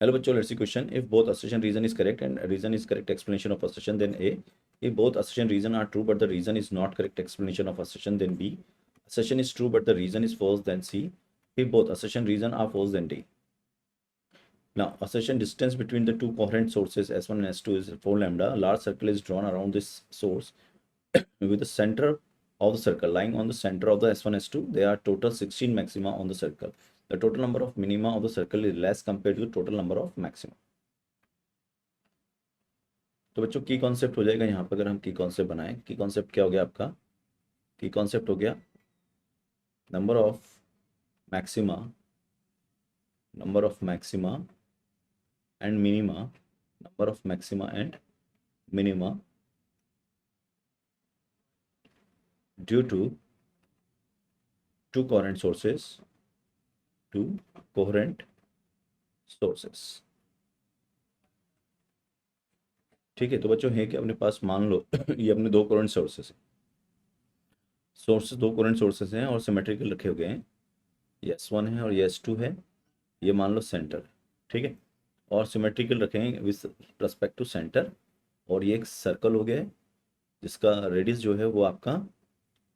Hello बच्चों, let's see question. If both assertion reason is correct and reason is correct explanation of assertion, then A. If both assertion reason are true but the reason is not correct explanation of assertion, then B. Assertion is true but the reason is false, then C. If both assertion reason are false, then D. Now, assertion distance between the two coherent sources S1 and S2 is 4 lambda. A large circle is drawn around this source with the center of the circle lying on the center of the S1 S2. There are total 16 maxima on the circle. The total number of minima of the circle is less compared to the total number of maxima. तो बच्चों की concept हो जाएगा यहाँ पर. अगर हम की कॉन्सेप्ट बनाएं, की कॉन्सेप्ट क्या हो गया आपका? की कॉन्सेप्ट हो गया number of maxima and minima, number of maxima and minima due to two coherent sources. ठीक है, तो बच्चों है कि अपने पास मान लो ये अपने दो कोहेरेंट सोर्सेस हैं और सिमेट्रिकल रखे हुए हैं. ये S1 है और ये S2 है. ये मान लो सेंटर, ठीक है, और सिमेट्रिकल रखेंगे विथ रेस्पेक्ट टू सेंटर. और ये एक सर्कल हो गया है जिसका रेडियस जो है वो आपका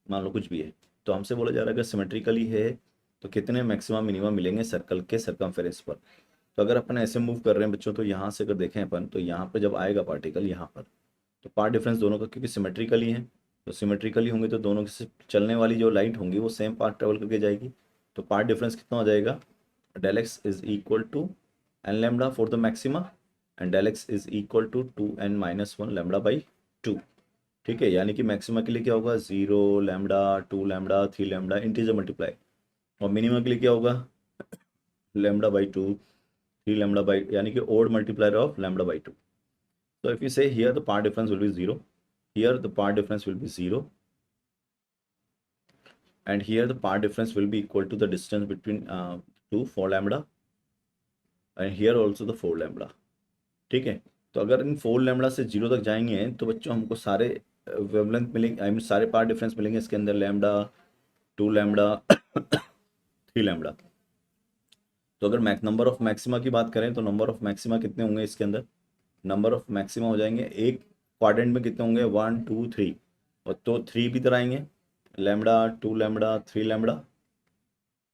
मान लो कुछ भी है. तो हमसे बोला जा रहा है अगर सिमेट्रिकली है तो कितने मैक्सिमम मिनिमम मिलेंगे सर्कल के सर्कमफेरेंस पर. तो अगर अपन ऐसे मूव कर रहे हैं बच्चों, तो यहाँ से अगर देखें अपन, तो यहाँ पर जब आएगा पार्टिकल यहाँ पर, तो पार्ट डिफरेंस दोनों का क्योंकि सिमेट्रिकली है, तो सिमेट्रिकली होंगे तो दोनों की चलने वाली जो लाइट होंगी वो सेम पाथ ट्रेवल करके जाएगी. तो पार्ट डिफरेंस कितना हो जाएगा? del x is equal to n lambda for the maxima and del x is equal to 2n minus 1 lambda by 2. ठीक है, यानी कि मैक्सिमा के लिए क्या होगा? 0 lambda, 2 lambda, 3 lambda integer multiply. और मिनिमा के लिए क्या होगा? लैम्डा बाई 2, 3 लैम्डा बाई, यानी कि odd multiplier of lambda by 2. So if you say here the part difference will be 0, here the part difference will be 0, and here the part difference will be equal to the distance between 4 lambda and here also the 4 lambda. ठीक है, तो अगर इन 4 lambda से 0 तक जाएंगे तो बच्चों हमको सारे वेवलेंथ मिलेंगे, आई मीन सारे पार्ट डिफरेंस मिलेंगे इसके अंदर. Lambda, 2 lambda, 3 lambda. तो अगर नंबर ऑफ मैक्सिमा की बात करें तो नंबर ऑफ मैक्सिमा कितने होंगे इसके अंदर? नंबर ऑफ मैक्सिमा हो जाएंगे एक क्वाड्रेंट में कितने होंगे? 1 2 3, और तो 3 भी इधर आएंगे. Lambda, 2 lambda, 3 lambda.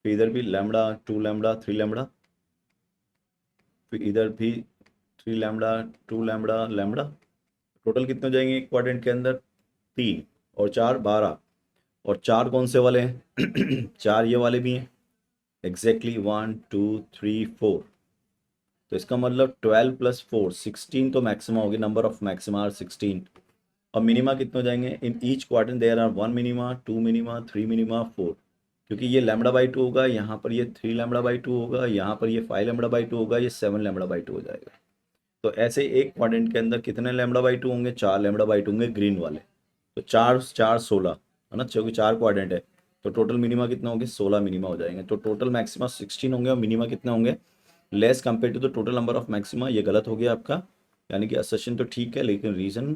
फिर इधर भी लैम्डा, 2 लैम्डा, 3 लैम्डा. फिर इधर भी 3 लैम्डा, 2 लैम्डा, लैम्डा. टोटल कितने हो जाएंगे एक क्वाड्रेंट के अंदर? 3 और 4 12. और 4 कौन से वाले हैं? 4 ये वाले भी हैं. एग्जैक्टली 1 2 3 4. तो इसका मतलब 12 प्लस 4 16 तो मैक्सिमा होगी. Number of maxima are 16. और मिनिमा कितने हो जाएंगे? In each quadrant there are 1 minima, 2 minima, 3 minima, 4. क्योंकि ये लैम्डा बाई 2 होगा, यहाँ पर ये 3 लैम्डा बाई 2 होगा, यहाँ पर ये 5 लैम्डा बाई 2 होगा, ये 7 लैम्डा बाई 2 हो जाएगा. तो ऐसे एक क्वाड्रेंट के अंदर कितने लैम्डा बाई 2 होंगे? 4 लैम्डा बाई 2 होंगे ग्रीन वाले. तो 4 4 16 है ना, क्योंकि 4 क्वाड्रेंट है. तो टोटल मिनिमा कितना होंगे? 16 मिनिमा हो जाएंगे. तो टोटल मैक्सिमा 16 होंगे और मिनिमा कितने होंगे? Less compare to the total number of maxima. ये गलत हो गया आपका, यानी कि असर्शन तो ठीक है लेकिन रीज़न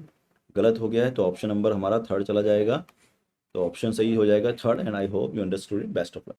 गलत हो गया है. तो ऑप्शन नंबर हमारा थर्ड चला जाएगा. तो ऑप्शन सही हो जाएगा third. And I hope you understood it. Best of luck.